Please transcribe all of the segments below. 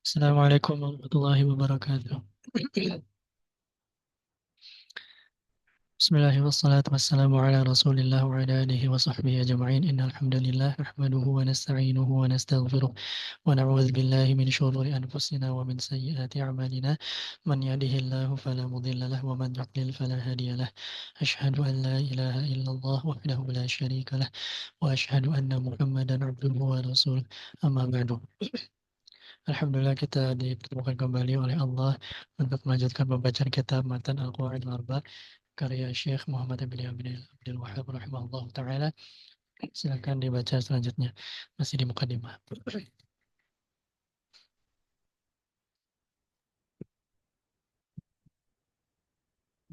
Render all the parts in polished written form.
Assalamualaikum warahmatullahi wabarakatuh. Bismillahirrahmanirrahim. Wassalatu wassalamu ala Rasulillah wa ala alihi wa sahbihi ajma'in. Innal hamdalillah nahmaduhu wa nasta'inuhu wa nastaghfiruh wa na'udzu billahi min shururi anfusina wa min sayyiati a'malina. Man yahdihillahu fala mudilla lahu wa man yudlil fala hadiya lahu. Asyhadu an la ilaha illallah wahdahu la syarika lahu wa asyhadu anna Muhammadan abduhu wa rasuluh. Amma ba'du. Alhamdulillah kita dipertemukan kembali oleh Allah untuk melanjutkan pembacaan kitab Matan Al-Qawaid Al-Arba karya Syekh Muhammad bin Abdul Wahhab rahimahullah taala. Silakan dibaca selanjutnya. Masih di mukadimah.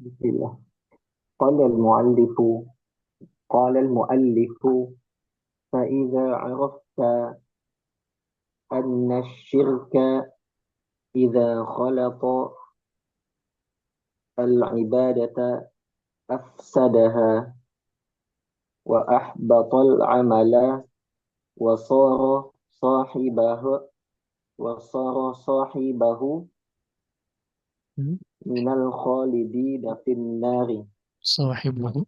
Bismillah. قال المؤلف قال المؤلف فإذا عرفت أن الشرك إذا خلط العبادة أفسدها وأحبط العمل وصار صاحبه وصار صاحبه من الخالدين في النار صاحبه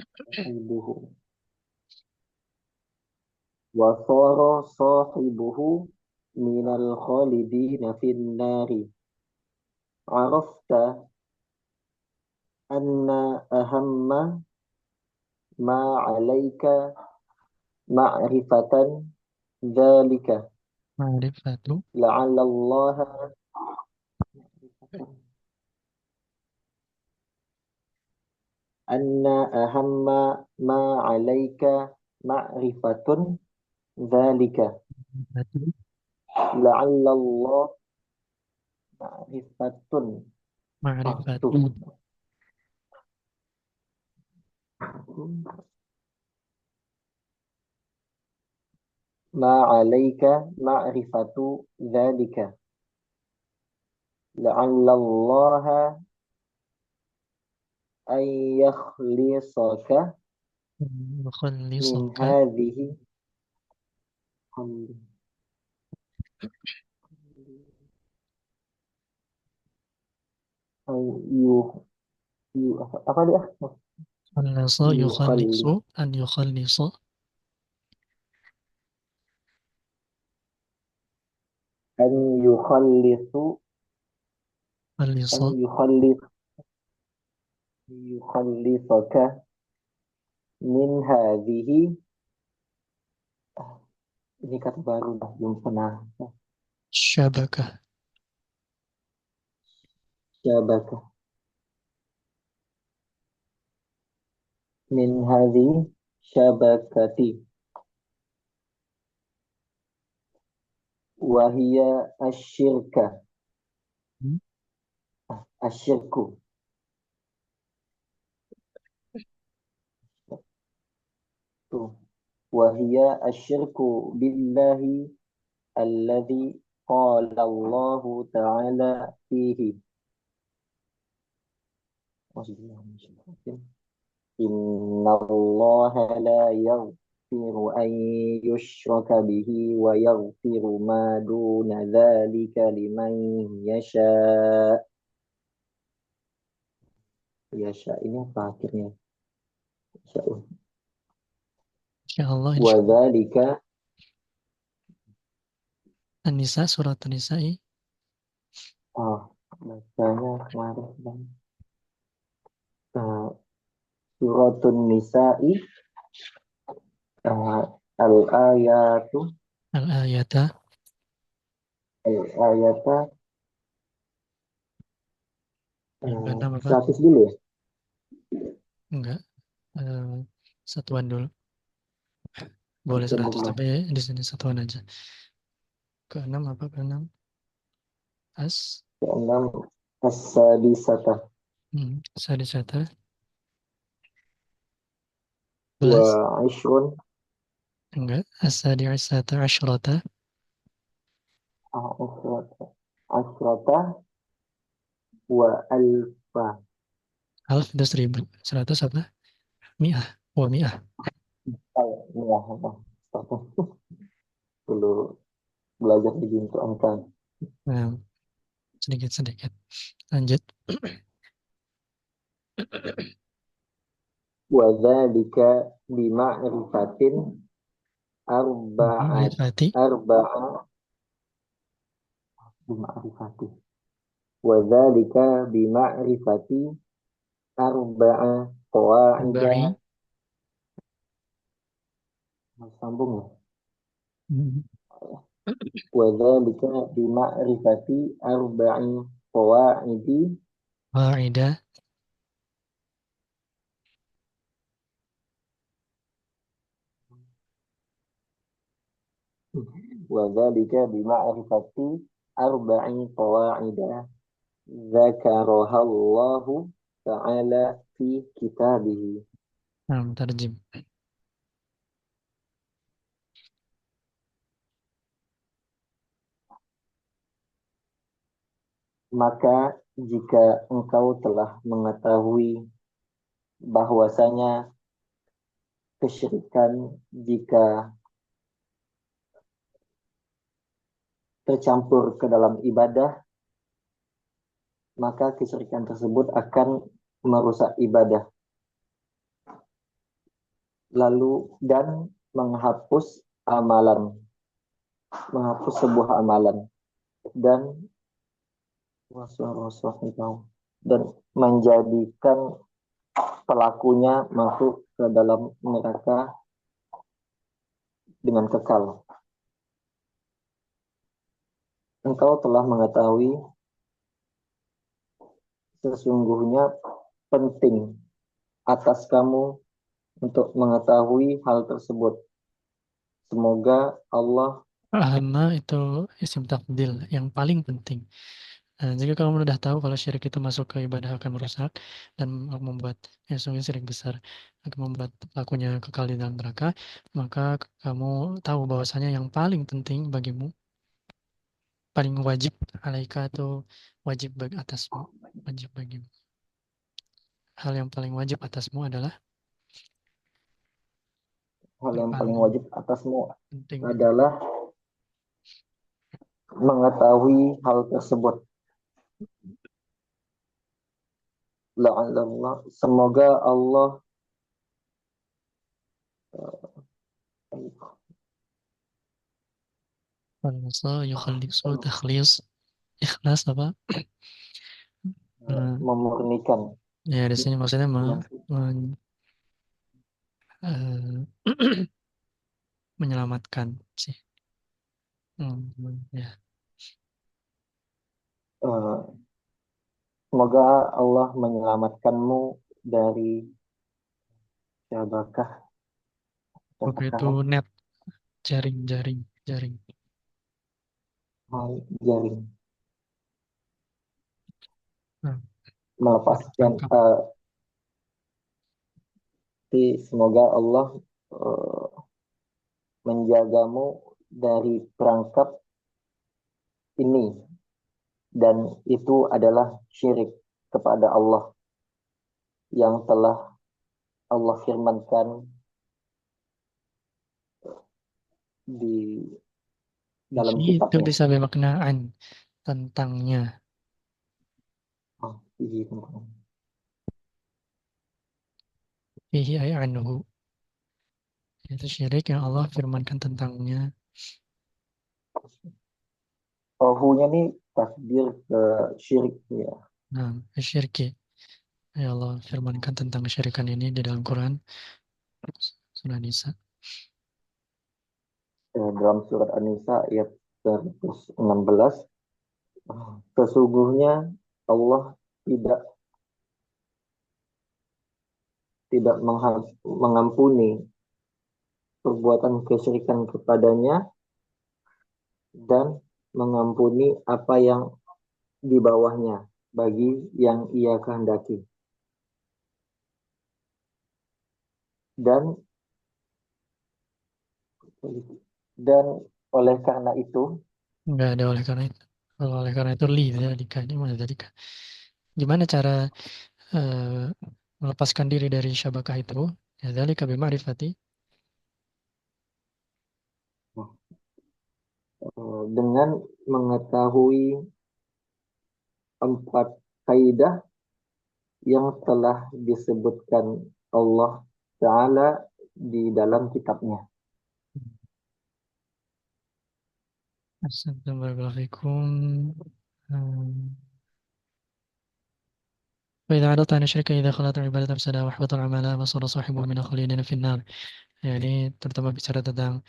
صاحبه وصار صاحبه من الخالدين في النار عرفت أن أهم ما عليك معرفة ذلك معرفة لعل الله أن أهم ما عليك معرفة ذلك لعل الله معرفة معرفة ما عليك معرفة ذلك لعل الله أن يخلصك من يخلصك هذه apa dia? خلص يخلص يخلص أن يخلص أن يخلص خلص أن يخلص يخلصك من هذه ini kata baru lah belum pernah شبكة syabakah min hadhi syabakati wahia asyirka asyirku tuh wahia asyirku billahi alladhi qala Allahu ta'ala fihi Inna Allah la yaghfiru an yushraka bihi wa yaghfiru ma duna dzalika liman yasha. Yasha ini apa akhirnya? Yasha. InsyaAllah Wa dzalika An-Nisa surat An-Nisa bacanya kemarin bang. Suratun Nisa'i al-ayatu al-ayata al-ayata yang keenam apa? 100 dulu ya? Enggak, satuan dulu. Boleh 100 dulu. tapi di sini satuan aja. Keenam apa keenam? Keenam as-sadisata Sadisata wa 11. ishrun Enggak, as-sadi'asata asyrata. asrata wa alfa. Alf itu 1000. 100 apa? Mi'ah. Wa mi'ah. Ini ya apa? Dulu belajar lagi untuk angka. Nah, sedikit-sedikit. Lanjut. Wadzalika bima'rifatin arba'at Ma'rifati. arba'a bima'rifati. Wadzalika bima'rifati arba'a qawaida. Ba'i. Sambung ya. Hmm. Wadzalika bima'rifati arba'i qawaidi. Qa'idah. Wadzalika bima'rifati arba'i qawaida dzakarahallahu ta'ala fi kitabihi. Nah, tarjim. Maka jika engkau telah mengetahui bahwasanya kesyirikan jika tercampur ke dalam ibadah, maka kesyirikan tersebut akan merusak ibadah. Lalu dan menghapus amalan, menghapus sebuah amalan dan dan menjadikan pelakunya masuk ke dalam neraka dengan kekal. Engkau telah mengetahui sesungguhnya penting atas kamu untuk mengetahui hal tersebut. Semoga Allah Ahama itu isim tafdil yang paling penting. Nah, jika kamu sudah tahu kalau syirik itu masuk ke ibadah akan merusak dan membuat sungguh syirik besar akan membuat pelakunya kekal di dalam neraka, maka kamu tahu bahwasanya yang paling penting bagimu, paling wajib alaika atau wajib bagi atasmu, wajib bagimu. Hal yang paling wajib atasmu adalah hal yang yang paling paling wajib atasmu penting bagi adalah mengetahui hal tersebut. La'allallah, semoga Allah Falsa yukhallisu takhlis ikhlas apa? Nah, memurnikan. ya di sini maksudnya Ya, eh, menyelamatkan sih. Ya. eh, semoga Allah menyelamatkanmu dari syabakah, Oke itu syabakah net, jaring. jaring, Nah, melepaskan. perangkap. Semoga Allah eh, menjagamu dari perangkap ini, dan itu adalah syirik kepada Allah yang telah Allah firmankan di dalam Itu kitabnya. bisa bermaknaan tentangnya. Oh, iya. Fihi ay anhu. Itu syirik yang Allah firmankan tentangnya. Hunya nih takdir ke syirik ya. Nah, syirki. Ya Allah firmankan tentang kesyirikan ini di dalam Quran. Surah Nisa. Dalam surat An-Nisa ayat 116, sesungguhnya Allah tidak tidak mengampuni perbuatan kesyirikan kepadanya dan mengampuni apa yang di bawahnya bagi yang ia kehendaki. Dan dan oleh karena itu, Enggak ada oleh karena itu. Kalau oleh karena itu li dzalika ini mana dzalika. Gimana cara eh, melepaskan diri dari syabakah itu? Ya dzalika bima'rifati dengan mengetahui empat kaidah yang telah disebutkan Allah Ta'ala di dalam kitabnya. Assalamualaikum. وإذا عرضت عن الشرك إذا خلط العبادة فسدا وأحبط العمل وصار صاحبه من الخالدين في النار. Ya, ini terutama bicara tentang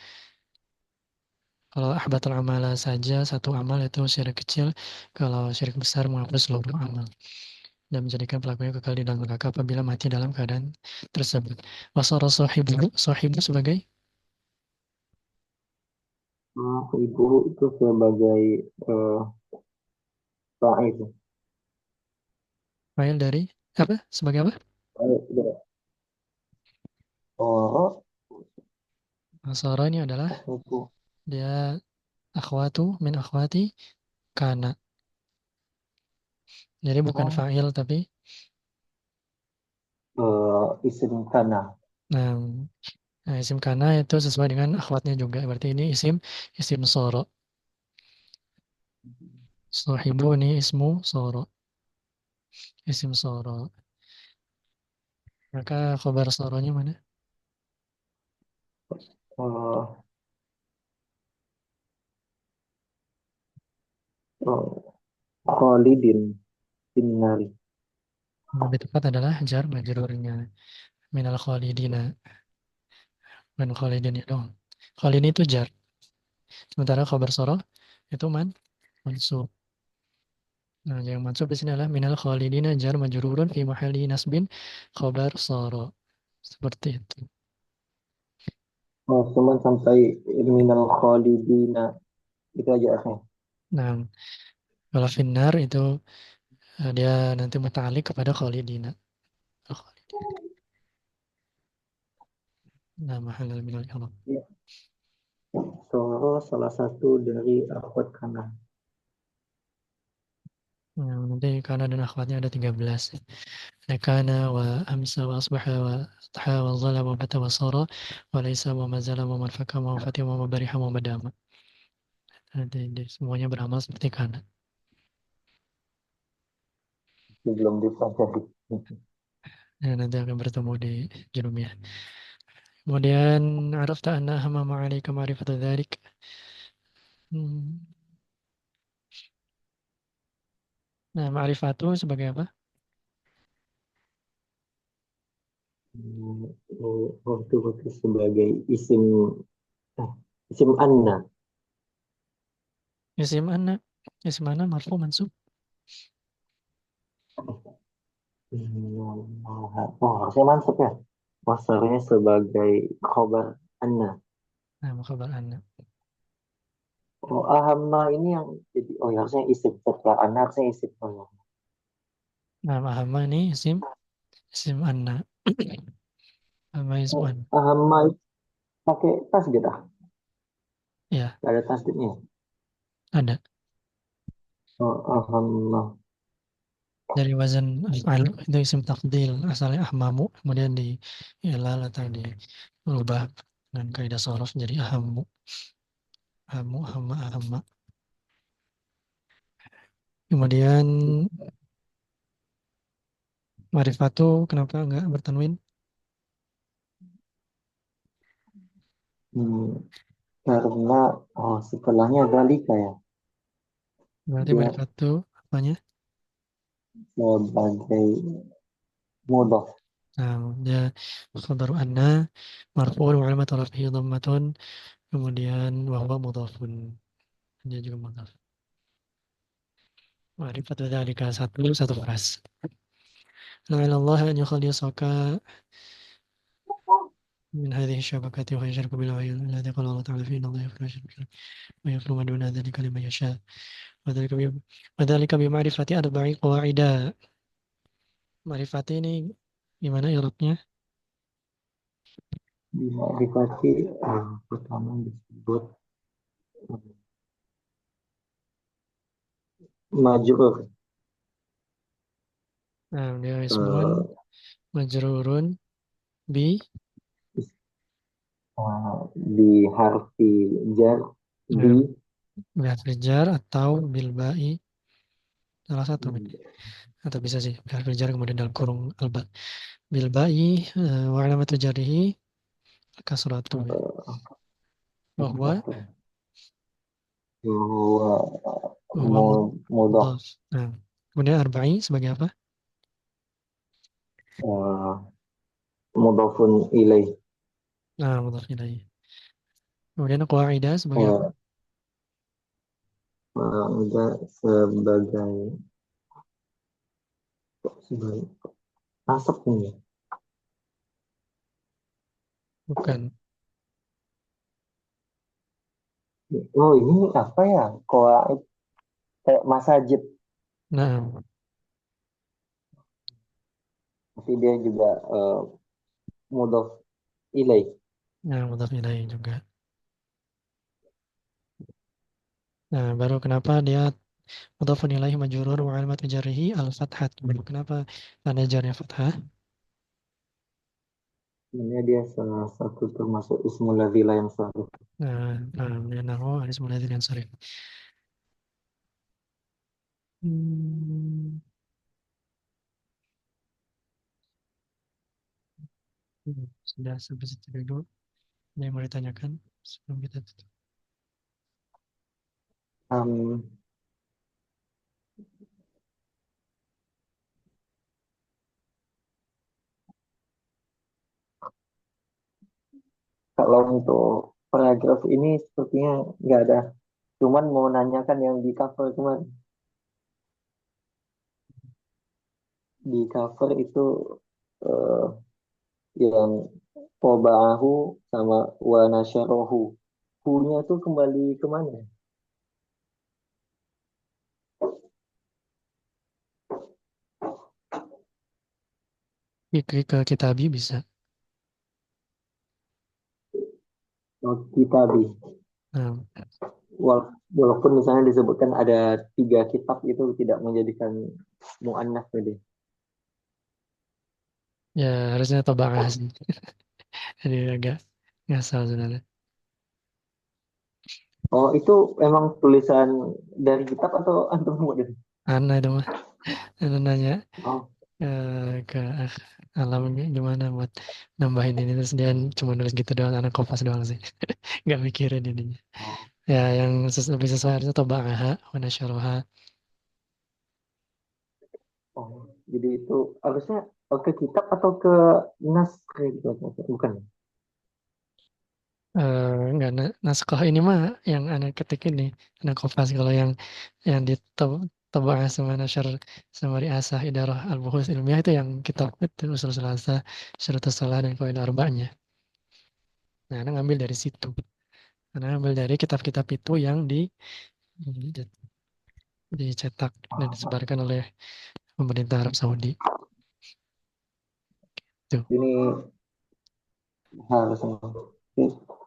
kalau ahbatul amala saja satu amal itu syirik kecil, kalau syirik besar menghapus seluruh amal dan menjadikan pelakunya kekal di dalam neraka apabila mati dalam keadaan tersebut. Wasara sahibu sebagai Ibu itu sebagai eh, fa'il. fa'il dari apa? Sebagai apa? Oh, Wasara ini adalah itu dia akhwatu min akhwati kana. Jadi bukan oh, fa'il tapi isim kana. nah, isim kana itu sesuai dengan akhwatnya juga. Berarti ini isim soro. Sahibu ini ismu soro. Isim soro. Maka khobar soronya mana? Eh, oh, Khalidin Innari. Lebih tepat adalah jar majrurnya minal khalidina dan khalidin itu. Khalidin itu jar. Sementara khobar soro itu mansub. Nah, yang mansub di sini adalah minal khalidina jar majrurun fi mahalli nasbin khobar soro. Seperti itu. Oh, cuman sampai minal khalidina itu aja akhirnya. Nah, kalau finnar itu dia nanti muta'alliq kepada khalidina. Khalidin. Nah, mahal minal i'rab. Ya. Soro salah satu dari akhwat kanan. Nah, nanti karena dan akhwatnya ada 13. Ada kana wa amsa wa asbaha wa adha wa zala wa bata wa sara wa laisa wa mazala wa man faka wa fatih wa bariha wa madama. Semuanya beramal seperti kana. Belum dipelajari. Nah, nanti akan bertemu di jurumiyah. Kemudian arafta anna hama ma'alika ma'rifatu dhalik. Hmm. Nah, ma'rifatu sebagai apa? Itu sebagai isim eh, isim anna. Isim anna. Isim anna marfu mansub. Oh, harusnya masuk ya. Masarnya sebagai khobar anna. Nah, khabar anna. Oh, ahamma ini yang jadi, oh ya harusnya isim setelah anna harusnya isim. Oh, ya. Nah, ahamma ini isim anna. Amma isim Oh, anna. ahamma pakai tasdid ah. Ya, Gak ada tasdidnya. ada. Oh, ahamma. Dari wazan af'al itu isim tafdil asalnya ahmamu kemudian di ilal atau dirubah dengan kaidah shorof jadi ahammu ahammu ahamma ahamma kemudian marifatu kenapa enggak bertanwin Hmm, karena oh setelahnya dalika ya. berarti Dia marifatu apanya sebagai mudhof. nah dia khabaru anna marfu'un wa alamatu rafihi dhammatun kemudian wa huwa mudhafun dia juga mudhaf marifatu dzalika satu frase la'allallaha an yukhlisaka من هذه الشبكات ويشرك بالعيون الذي قال الله تعالى فيه إن الله يغفر الشرك ويغفر ما دون ذلك لمن يشاء وذلك وذلك بمعرفة أربع قواعد معرفة ini gimana irupnya Dimodifikasi pertama disebut majrur. nah dia ismun eh, majrurun bi di harfi jar bi nah, Biharfil jar atau bilbai, salah satu. Hmm, Atau bisa sih biharfil jar kemudian dalam kurung alba. Bilbai wa alamatu jarihi kasratu. Bahwa kasrah. Bahwa bahwa mudhaf mudhaf. Nah, kemudian arba'i sebagai apa? uh, mudhafun ilaih. Nah, mudhaf ilaih. Kemudian qaidah sebagai apa? Uh, Enggak sebagai sebagai asap ini. Bukan. Oh, ini apa ya? Qawaid kayak masajid, Nah, tapi dia juga mudhaf ilaih. nah mudhaf ilaih juga. Nah, baru kenapa dia mudhafun ilaih majrur wa alamat jarrihi al-fathah. Baru kenapa tanda jarnya fathah? Sebenarnya dia salah satu termasuk ismul ladzi la yansarif. Nahu hadis mulai dengan sorry. Hmm, sudah sampai situ dulu. Ada yang mau ditanyakan sebelum kita tutup? Um, Kalau untuk paragraf ini sepertinya nggak ada. Cuman mau nanyakan yang di cover kemarin. Di cover itu eh, yang Toba'ahu sama wa nasyarohu. Hu-nya tuh kembali kemana? Klik ke kitabi bisa. Oh, kitabi. Nah, Walaupun misalnya disebutkan ada 3 kitab itu tidak menjadikan mu'annas tadi. ya harusnya taba'ah sih. Jadi agak ngasal sebenarnya. Oh, itu emang tulisan dari kitab atau antum buat itu? Ana itu mah. Ana nanya Oh, ke alam gimana buat nambahin ini terus dia cuma nulis gitu doang, anak kopas doang sih. Nggak mikirin ininya. oh, Ya yang lebih sesuai harusnya taba'aha wa nasyaraha. oh. Jadi itu harusnya ke kitab atau ke nas kayak gitu? Bukan. Enggak, naskah ini mah yang anak ketik ini, anak kopas. Kalau yang di Taba'ah sama Nasyar sama Riasah Idarah Al-Buhus Ilmiah itu yang kitab itu usul selasa, syurutus salah dan kaidah arba'nya. Nah, anak ngambil dari situ. Anak ngambil dari kitab-kitab itu yang dicetak dan disebarkan oleh pemerintah Arab Saudi. Tuh. Ini harus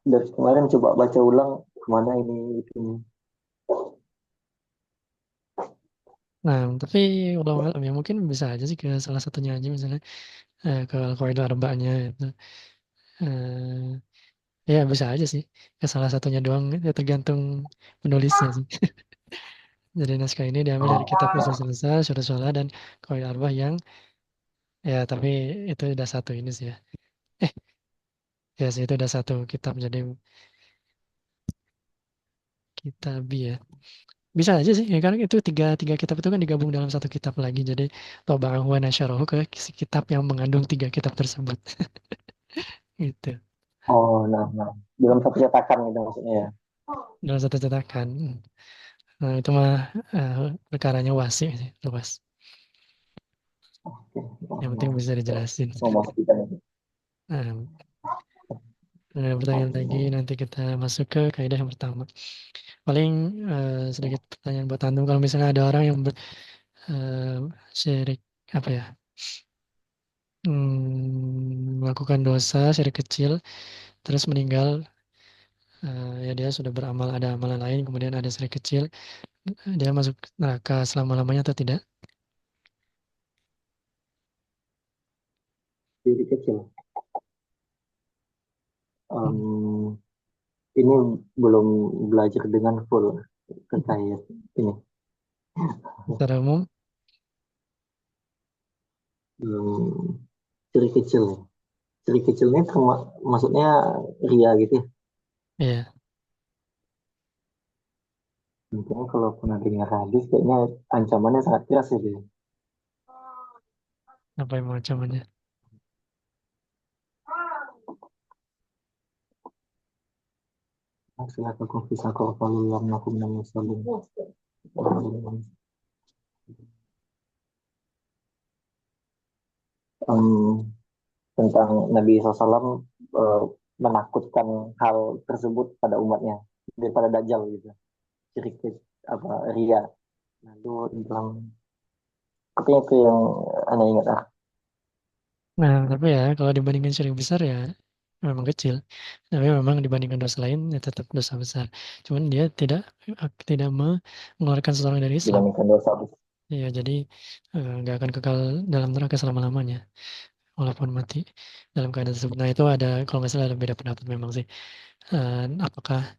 dari kemarin coba baca ulang kemana ini gitu. Nah, tapi ulama alam ya mungkin bisa aja sih ke salah satunya aja misalnya ke kaidah arba'nya itu. Eh, Ya bisa aja sih. Ya salah satunya doang ya tergantung penulisnya sih. Jadi naskah ini diambil dari kitab Oh, Usul Selesa, Syurah Sholah dan Qawaid Arbah yang ya tapi itu udah satu ini sih ya. Eh ya sih itu udah satu kitab jadi kitab ya. Bisa aja sih ya karena itu tiga kitab itu kan digabung dalam satu kitab lagi jadi Toba'ahu wa Nasyarahu ke si kitab yang mengandung 3 kitab tersebut. Gitu. oh, nah, dalam satu cetakan gitu maksudnya ya. Dalam satu cetakan. Nah itu mah eh, perkaranya wasi sih, luas. Oke, oh, Yang mau, penting bisa dijelasin. mau memastikan itu. Nah, pertanyaan lagi nanti kita masuk ke kaidah yang pertama. Paling sedikit pertanyaan buat antum kalau misalnya ada orang yang eh, syirik apa ya melakukan dosa syirik kecil terus meninggal ya dia sudah beramal ada amalan lain kemudian ada syirik kecil dia masuk neraka selama-lamanya atau tidak? Diri kecil. Hmm. Em, ini belum belajar dengan full terkait ini. Secara umum, Belum ciri kecil. Ciri kecilnya maksudnya ria gitu ya. ya Mungkin kalau pernah dengar hadis kayaknya ancamannya sangat keras ya dia. apa yang macamnya. Silakan bisa kalau yang aku menang salim. Tentang Nabi SAW eh, menakutkan hal tersebut pada umatnya daripada Dajjal gitu. Ciri apa ria. Lalu bilang katanya itu yang anda ingat ah. Nah, tapi ya kalau dibandingkan syirik besar ya memang kecil. Tapi memang dibandingkan dosa lain ya tetap dosa besar. Cuman dia tidak mengeluarkan seseorang dari Islam. Dibandingkan dosa besar. Ya, jadi nggak akan kekal dalam neraka selama-lamanya walaupun mati dalam keadaan tersebut. Nah, itu ada kalau nggak salah ada beda pendapat memang sih. Apakah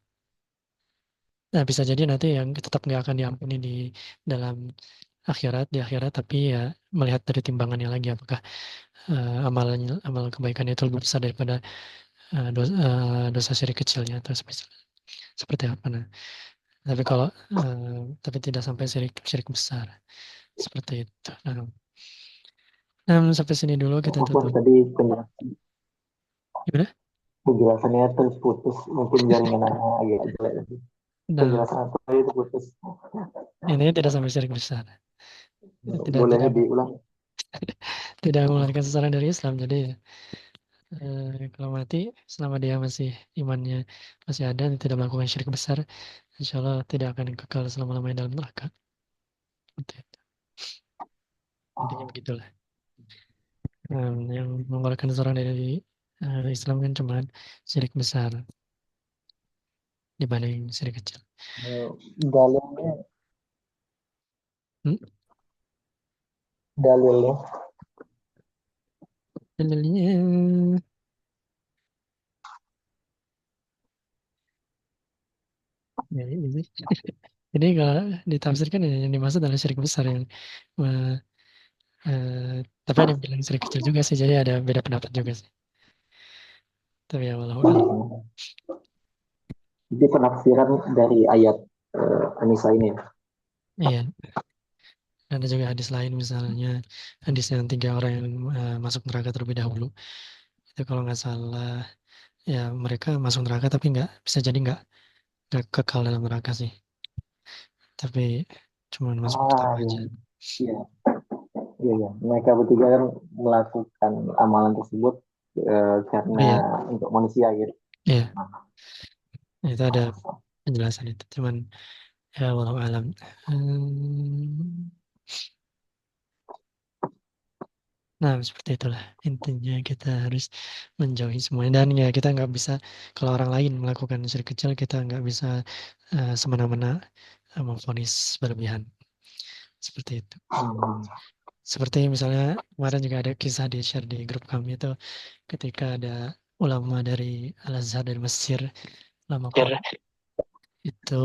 nah, bisa jadi nanti yang tetap nggak akan diampuni dalam di akhirat tapi ya melihat dari timbangannya lagi apakah amal kebaikan itu lebih besar daripada dosa syirik kecilnya atau seperti apa. Nah, tapi kalau tapi tidak sampai syirik syirik besar seperti itu. Sampai sini dulu kita Apapun tutup. tadi Gimana? penjelasannya terputus. Mungkin jaringan agak jelek tadi. Nah, Penjelasan aku tadi terputus. ini tidak sampai syirik besar. Tidak Boleh tidak diulang. tidak mengeluarkan seseorang dari Islam. Jadi kalau mati selama dia masih imannya masih ada dan tidak melakukan syirik besar, insya Allah tidak akan kekal selama-lamanya dalam neraka. Seperti itu. Intinya begitulah. Yang mengeluarkan seseorang dari Islam kan cuma syirik besar dibanding syirik kecil. Dalilnya, Hmm? dalilnya. Dalilnya ya ini sih. Jadi kalau ditafsirkan ya yang dimaksud adalah syirik besar yang eh, tapi ada yang bilang syirik kecil juga sih, jadi ada beda pendapat juga sih. Tapi ya walau alam. Jadi penafsiran dari ayat Anisa ini. Iya, ada juga hadis lain misalnya hadis yang 3 orang yang masuk neraka terlebih dahulu. Itu kalau nggak salah ya mereka masuk neraka tapi nggak bisa jadi nggak kekal dalam neraka sih. Tapi cuma masuk Ah, pertama iya. aja. Iya, iya, iya. Mereka bertiga kan melakukan amalan tersebut karena Iya, untuk manusia gitu. iya, Nah, itu ada penjelasan itu. Cuman ya walau alam. Hmm, Nah, seperti itulah intinya kita harus menjauhi semuanya dan ya kita nggak bisa kalau orang lain melakukan syirik kecil kita nggak bisa semena-mena memvonis berlebihan seperti itu. hmm. Seperti misalnya kemarin juga ada kisah di share di grup kami itu ketika ada ulama dari Al-Azhar dari Mesir lama kuno itu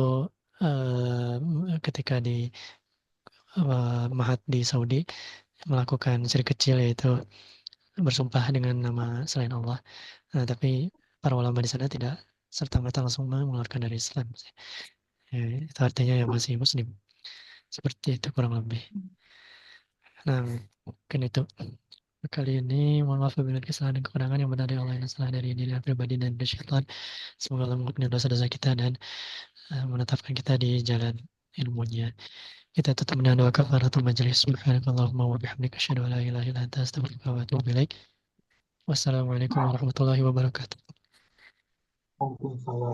ketika di Mahat di Saudi melakukan syirik kecil yaitu bersumpah dengan nama selain Allah. Nah, tapi para ulama di sana tidak serta-merta langsung mengeluarkan dari Islam sih. Ya, itu artinya ya masih Muslim. Seperti itu kurang lebih. Nah, mungkin itu kali ini. Mohon maaf apabila ada kesalahan dan kekurangan yang benar dari Allah yang salah dari diri pribadi dan dari syaitan. Semoga Allah mengampuni dosa-dosa kita dan menetapkan kita di jalan ilmunya. Kita tetap dengan doa kafaratul majelis. Subhanakallahumma wa bihamdika asyhadu an la ilaha illa anta astaghfiruka wa atubu ilaik. Wassalamualaikum warahmatullahi wabarakatuh. Mungkin salah